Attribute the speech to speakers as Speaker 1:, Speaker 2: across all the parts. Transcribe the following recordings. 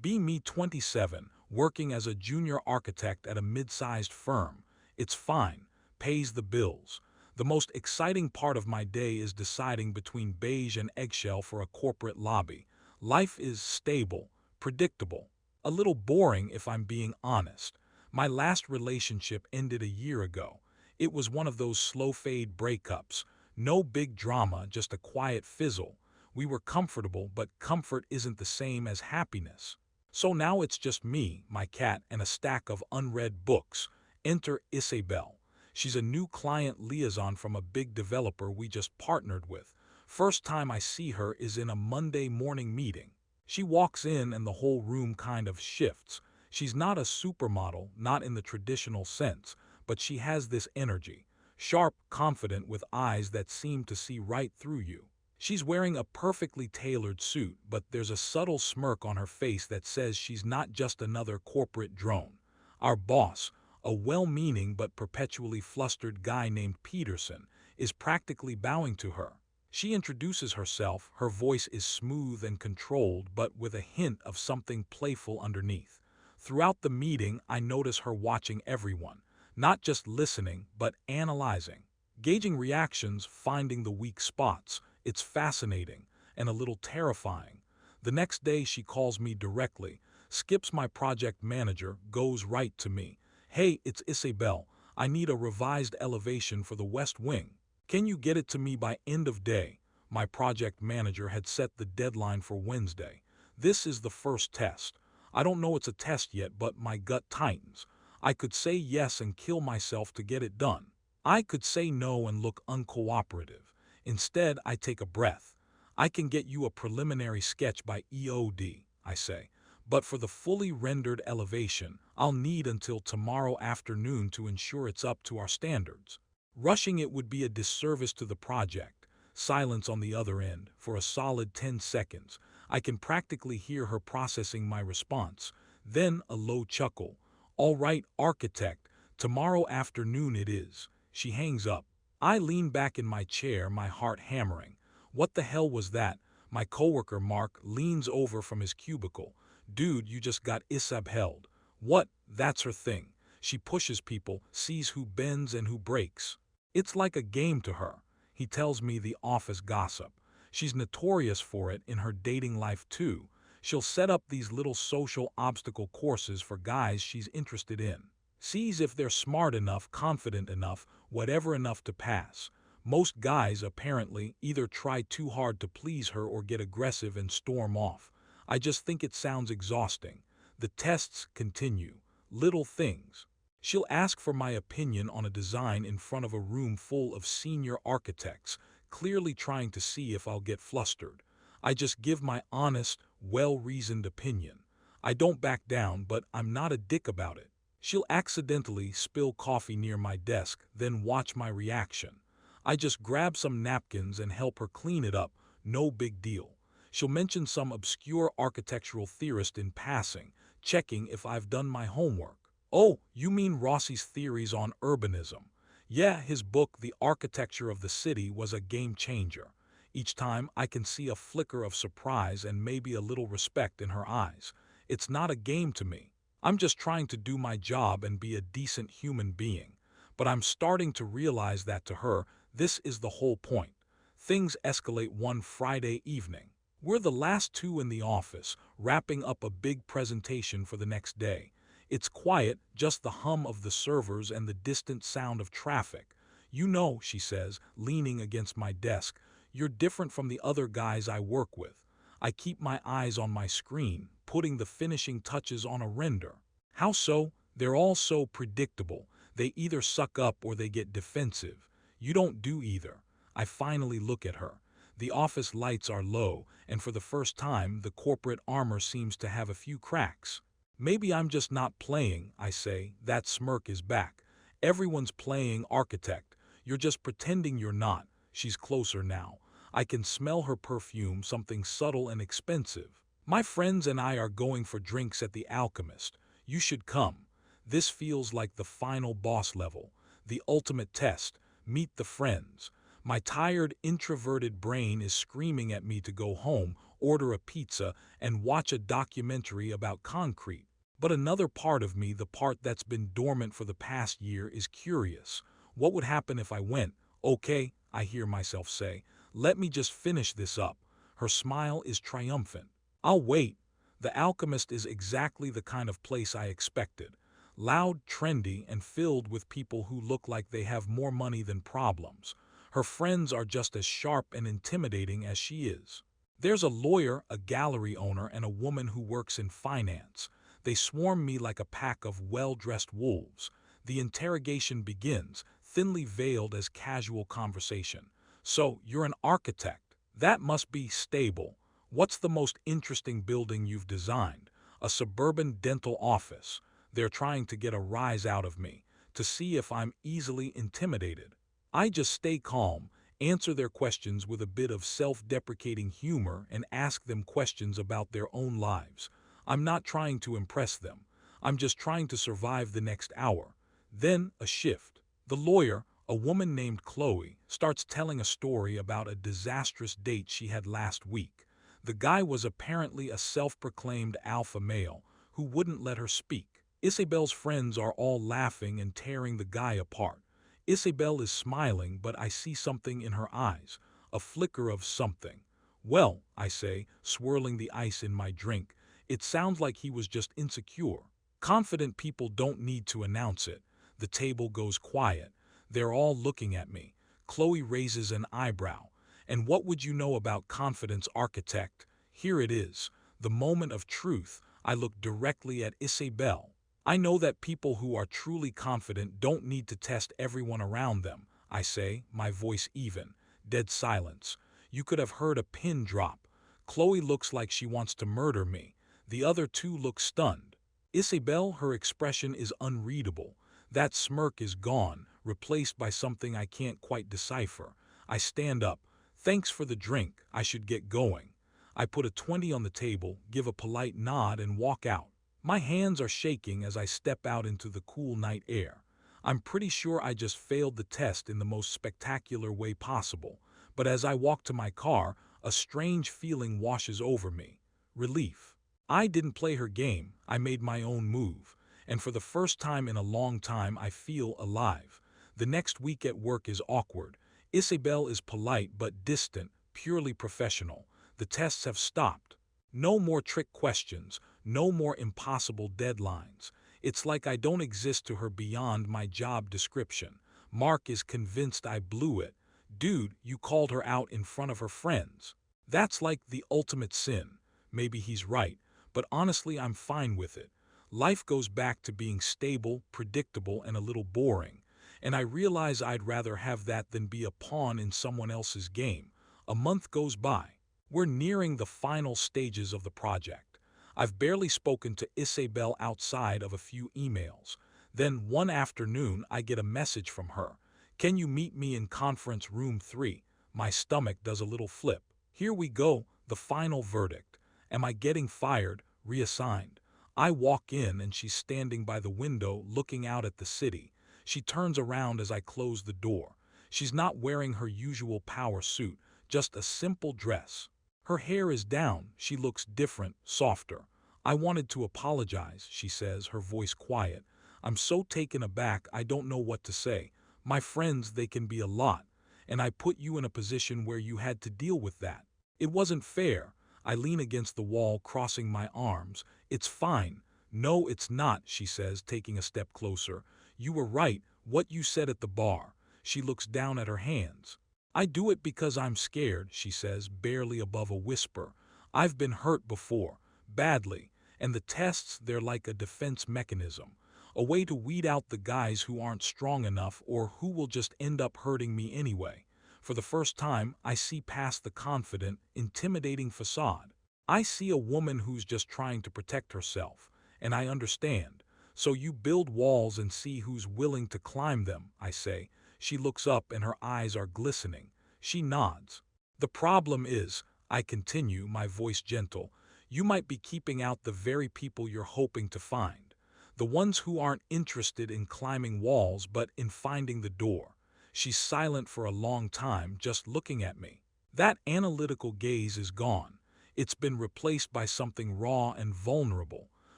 Speaker 1: Be me 27, working as a junior architect at a mid-sized firm. It's fine, pays the bills. The most exciting part of my day is deciding between beige and eggshell for a corporate lobby. Life is stable, predictable, a little boring if I'm being honest. My last relationship ended a year ago. It was one of those slow fade breakups. No big drama, just a quiet fizzle. We were comfortable, but comfort isn't the same as happiness. So now it's just me, my cat, and a stack of unread books. Enter Isabel. She's a new client liaison from a big developer we just partnered with. First time I see her is in a Monday morning meeting. She walks in and the whole room kind of shifts. She's not a supermodel, not in the traditional sense, but she has this energy. Sharp, confident, with eyes that seem to see right through you. She's wearing a perfectly tailored suit, but there's a subtle smirk on her face that says she's not just another corporate drone. Our boss, a well-meaning but perpetually flustered guy named Peterson, is practically bowing to her. She introduces herself, her voice is smooth and controlled but with a hint of something playful underneath. Throughout the meeting, I notice her watching everyone, not just listening but analyzing, gauging reactions, finding the weak spots. It's fascinating and a little terrifying. The next day she calls me directly, skips my project manager, goes right to me. Hey, it's Isabel. I need a revised elevation for the West Wing. Can you get it to me by end of day? My project manager had set the deadline for Wednesday. This is the first test. I don't know it's a test yet, but my gut tightens. I could say yes and kill myself to get it done. I could say no and look uncooperative. Instead, I take a breath. I can get you a preliminary sketch by EOD, I say. But for the fully rendered elevation, I'll need until tomorrow afternoon to ensure it's up to our standards. Rushing it would be a disservice to the project. Silence on the other end, for a solid 10 seconds. I can practically hear her processing my response. Then a low chuckle. All right, architect, tomorrow afternoon it is. She hangs up. I lean back in my chair, my heart hammering. What the hell was that? My coworker Mark leans over from his cubicle. Dude, you just got Isab held. What? That's her thing. She pushes people, sees who bends and who breaks. It's like a game to her. He tells me the office gossip. She's notorious for it in her dating life too. She'll set up these little social obstacle courses for guys she's interested in. Sees if they're smart enough, confident enough, whatever enough to pass. Most guys, apparently, either try too hard to please her or get aggressive and storm off. I just think it sounds exhausting. The tests continue. Little things. She'll ask for my opinion on a design in front of a room full of senior architects, clearly trying to see if I'll get flustered. I just give my honest, well-reasoned opinion. I don't back down, but I'm not a dick about it. She'll accidentally spill coffee near my desk, then watch my reaction. I just grab some napkins and help her clean it up, no big deal. She'll mention some obscure architectural theorist in passing, checking if I've done my homework. Oh, you mean Rossi's theories on urbanism? Yeah, his book, The Architecture of the City, was a game changer. Each time I can see a flicker of surprise and maybe a little respect in her eyes. It's not a game to me. I'm just trying to do my job and be a decent human being. But I'm starting to realize that to her, this is the whole point. Things escalate one Friday evening. We're the last two in the office, wrapping up a big presentation for the next day. It's quiet, just the hum of the servers and the distant sound of traffic. You know, she says, leaning against my desk, you're different from the other guys I work with. I keep my eyes on my screen, putting the finishing touches on a render. How so? They're all so predictable. They either suck up or they get defensive. You don't do either. I finally look at her. The office lights are low, and for the first time, the corporate armor seems to have a few cracks. Maybe I'm just not playing, I say. That smirk is back. Everyone's playing architect. You're just pretending you're not. She's closer now. I can smell her perfume, something subtle and expensive. My friends and I are going for drinks at The Alchemist. You should come. This feels like the final boss level, the ultimate test. Meet the friends. My tired, introverted brain is screaming at me to go home, order a pizza, and watch a documentary about concrete. But another part of me, the part that's been dormant for the past year, is curious. What would happen if I went? Okay, I hear myself say. Let me just finish this up. Her smile is triumphant. I'll wait. The Alchemist is exactly the kind of place I expected. Loud, trendy, and filled with people who look like they have more money than problems. Her friends are just as sharp and intimidating as she is. There's a lawyer, a gallery owner, and a woman who works in finance. They swarm me like a pack of well-dressed wolves. The interrogation begins, thinly veiled as casual conversation. So, you're an architect. That must be stable. What's the most interesting building you've designed? A suburban dental office. They're trying to get a rise out of me, to see if I'm easily intimidated. I just stay calm, answer their questions with a bit of self-deprecating humor, and ask them questions about their own lives. I'm not trying to impress them. I'm just trying to survive the next hour. Then, a shift. The lawyer, a woman named Chloe, starts telling a story about a disastrous date she had last week. The guy was apparently a self-proclaimed alpha male who wouldn't let her speak. Isabel's friends are all laughing and tearing the guy apart. Isabel is smiling, but I see something in her eyes, a flicker of something. Well, I say, swirling the ice in my drink, it sounds like he was just insecure. Confident people don't need to announce it. The table goes quiet. They're all looking at me. Chloe raises an eyebrow. And what would you know about confidence, architect? Here it is. The moment of truth. I look directly at Isabel. I know that people who are truly confident don't need to test everyone around them, I say, my voice even. Dead silence. You could have heard a pin drop. Chloe looks like she wants to murder me. The other two look stunned. Isabel, her expression is unreadable. That smirk is gone, replaced by something I can't quite decipher. I stand up. Thanks for the drink. I should get going. I put a 20 on the table, give a polite nod, and walk out. My hands are shaking as I step out into the cool night air. I'm pretty sure I just failed the test in the most spectacular way possible, but as I walk to my car, a strange feeling washes over me. Relief. I didn't play her game, I made my own move, and for the first time in a long time I feel alive. The next week at work is awkward. Isabel is polite but distant, purely professional. The tests have stopped. No more trick questions, no more impossible deadlines. It's like I don't exist to her beyond my job description. Mark is convinced I blew it. Dude, you called her out in front of her friends. That's like the ultimate sin. Maybe he's right, but honestly I'm fine with it. Life goes back to being stable, predictable, and a little boring. And I realize I'd rather have that than be a pawn in someone else's game. A month goes by. We're nearing the final stages of the project. I've barely spoken to Isabel outside of a few emails. Then one afternoon I get a message from her. Can you meet me in conference room 3? My stomach does a little flip. Here we go, the final verdict. Am I getting fired, reassigned? I walk in and she's standing by the window looking out at the city. She turns around as I close the door. She's not wearing her usual power suit, just a simple dress. Her hair is down, she looks different, softer. I wanted to apologize, she says, her voice quiet. I'm so taken aback I don't know what to say. My friends, they can be a lot. And I put you in a position where you had to deal with that. It wasn't fair. I lean against the wall, crossing my arms. It's fine. No, it's not, she says, taking a step closer. You were right, what you said at the bar. She looks down at her hands. I do it because I'm scared, she says, barely above a whisper. I've been hurt before, badly, and the tests, they're like a defense mechanism, a way to weed out the guys who aren't strong enough or who will just end up hurting me anyway. For the first time, I see past the confident, intimidating facade. I see a woman who's just trying to protect herself, and I understand. So you build walls and see who's willing to climb them, I say. She looks up and her eyes are glistening. She nods. The problem is, I continue, my voice gentle, you might be keeping out the very people you're hoping to find. The ones who aren't interested in climbing walls but in finding the door. She's silent for a long time, just looking at me. That analytical gaze is gone. It's been replaced by something raw and vulnerable.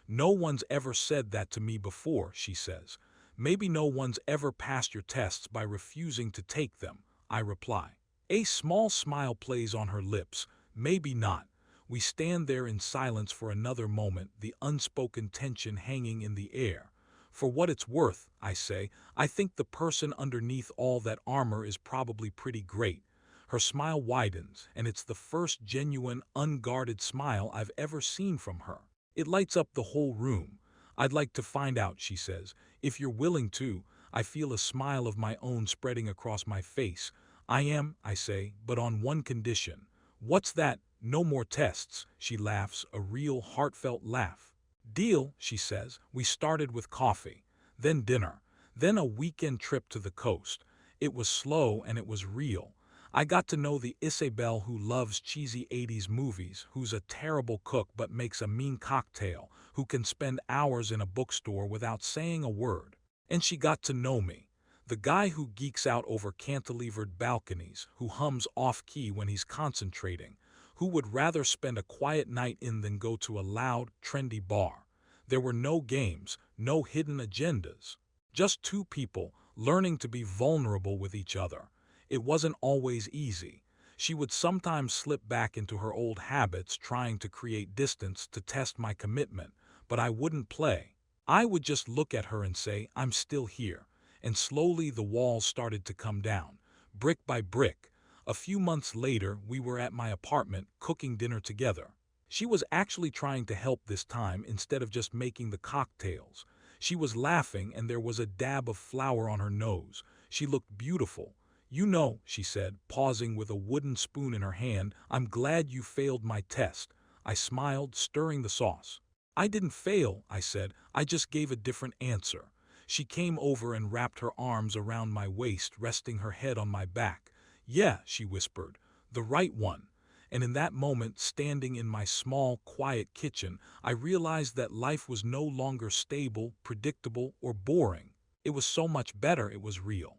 Speaker 1: No one's ever said that to me before, she says. Maybe no one's ever passed your tests by refusing to take them, I reply. A small smile plays on her lips. Maybe not. We stand there in silence for another moment, the unspoken tension hanging in the air. For what it's worth, I say, I think the person underneath all that armor is probably pretty great. Her smile widens, and it's the first genuine, unguarded smile I've ever seen from her. It lights up the whole room. I'd like to find out, she says. If you're willing to. I feel a smile of my own spreading across my face. I am, I say, but on one condition. What's that? No more tests, she laughs, a real heartfelt laugh. Deal, she says. We started with coffee, then dinner, then a weekend trip to the coast. It was slow and it was real. I got to know the Isabel who loves cheesy 80s movies, who's a terrible cook but makes a mean cocktail, who can spend hours in a bookstore without saying a word. And she got to know me. The guy who geeks out over cantilevered balconies, who hums off-key when he's concentrating, who would rather spend a quiet night in than go to a loud, trendy bar. There were no games, no hidden agendas. Just two people learning to be vulnerable with each other. It wasn't always easy. She would sometimes slip back into her old habits, trying to create distance to test my commitment, but I wouldn't play. I would just look at her and say, I'm still here. And slowly the walls started to come down, brick by brick. A few months later, we were at my apartment cooking dinner together. She was actually trying to help this time instead of just making the cocktails. She was laughing and there was a dab of flour on her nose. She looked beautiful. You know, she said, pausing with a wooden spoon in her hand, I'm glad you failed my test. I smiled, stirring the sauce. I didn't fail, I said. I just gave a different answer. She came over and wrapped her arms around my waist, resting her head on my back. Yeah, she whispered, the right one. And in that moment, standing in my small, quiet kitchen, I realized that life was no longer stable, predictable, or boring. It was so much better, it was real.